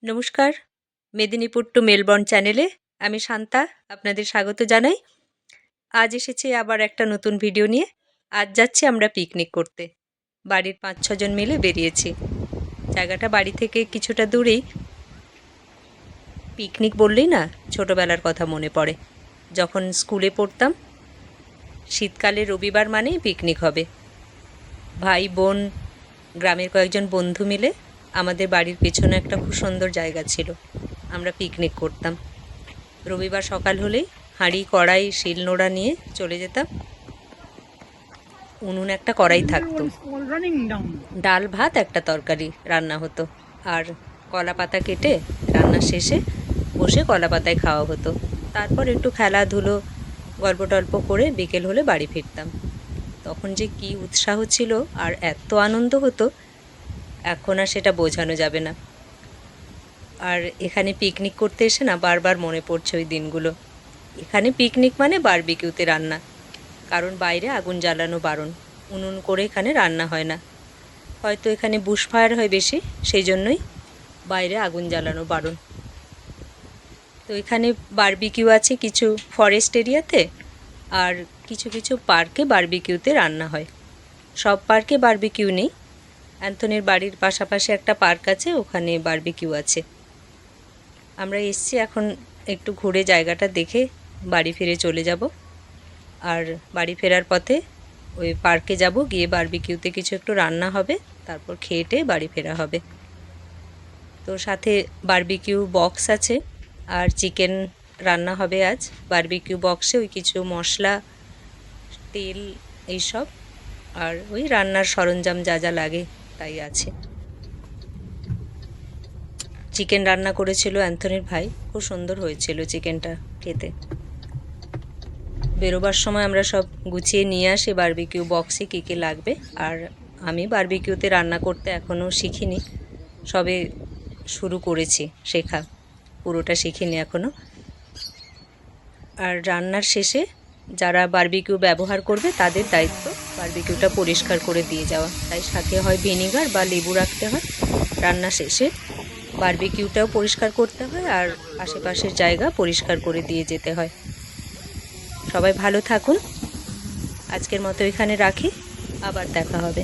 নমস্কার, Medinipur two Melbourne চ্যানেলে আমি শান্তা আপনাদের স্বাগত জানাই। আজ এসেছি আবার একটা নতুন ভিডিও নিয়ে। আজ যাচ্ছি আমরা পিকনিক করতে। বাড়ির 5-6 জন মিলে বেরিয়েছি। জায়গাটা বাড়ি থেকে কিছুটা দূরেই। পিকনিক বললেই না ছোটবেলার কথা মনে পড়ে। যখন স্কুলে পড়তাম, শীতকালে রবিবার মানেই পিকনিক হবে। ভাই বোন, গ্রামের কয়েকজন বন্ধু মিলে আমাদের বাড়ির পেছনে একটা খুব সুন্দর জায়গা ছিল, আমরা পিকনিক করতাম। রবিবার সকাল হলেই হাঁড়ি কড়াই শিলনোড়া নিয়ে চলে যেতাম। উনুন একটা কড়াই থাকতো, ডাল ভাত একটা তরকারি রান্না হতো, আর কলা পাতা কেটে রান্না শেষে বসে কলা পাতায় খাওয়া হতো। তারপর একটু খেলাধুলো গল্প টল্প করে বিকেল হলে বাড়ি ফিরতাম। তখন যে কী উৎসাহ ছিল আর এত আনন্দ হতো, এখন আর সেটা বোঝানো যাবে না। আর এখানে পিকনিক করতে এসে না বারবার মনে পড়ছে ওই দিনগুলো। এখানে পিকনিক মানে বারবিকিউতে রান্না, কারণ বাইরে আগুন জ্বালানো বারণ। উনুন করে এখানে রান্না হয় না। হয়তো এখানে বুশ ফায়ার হয় বেশি, সেই জন্যই বাইরে আগুন জ্বালানো বারণ। তো এখানে বারবিকিউ আছে কিছু ফরেস্ট এরিয়াতে, আর কিছু কিছু পার্কে বারবিকিউতে রান্না হয়। সব পার্কে বারবিকিউ নেই। অ্যান্থনির বাড়ির পাশাপাশি একটা পার্ক আছে, ওখানে বারবিকিউ আছে। আমরা এসছি, এখন একটু ঘুরে জায়গাটা দেখে বাড়ি ফিরে চলে যাব। আর বাড়ি ফেরার পথে ওই পার্কে যাব, গিয়ে বারবিকিউতে কিছু একটু রান্না হবে, তারপর খেয়ে বাড়ি ফেরা হবে। তো সাথে বারবিকিউ বক্স আছে আর চিকেন রান্না হবে আজ। বারবিকিউ বক্সে ওই কিছু মশলা, তেল এইসব, আর ওই রান্নার সরঞ্জাম যা যা লাগে তাই আছে। চিকেন রান্না করেছিল অ্যান্থনির ভাই, খুব সুন্দর হয়েছিল চিকেনটা খেতে। বেরোবার সময় আমরা সব গুছিয়ে নিয়ে আসি বারবিকিউ বক্সে কী কী লাগবে। আর আমি বারবিকিউতে রান্না করতে এখনও শিখিনি, সবে শুরু করেছি শেখা, পুরোটা শিখিনি এখনও। আর রান্নার শেষে যারা বারবিকিউ ব্যবহার করবে তাদের দায়িত্ব বারবিকিউটা পরিষ্কার করে দিয়ে যাওয়া, তাই সাথে হয় ভিনিগার বা লেবু রাখতে হয়। রান্না শেষে বারবিকিউটাও পরিষ্কার করতে হয় আর আশেপাশের জায়গা পরিষ্কার করে দিয়ে যেতে হয়। সবাই ভালো থাকুন, আজকের মতো এখানে রাখি, আবার দেখা হবে।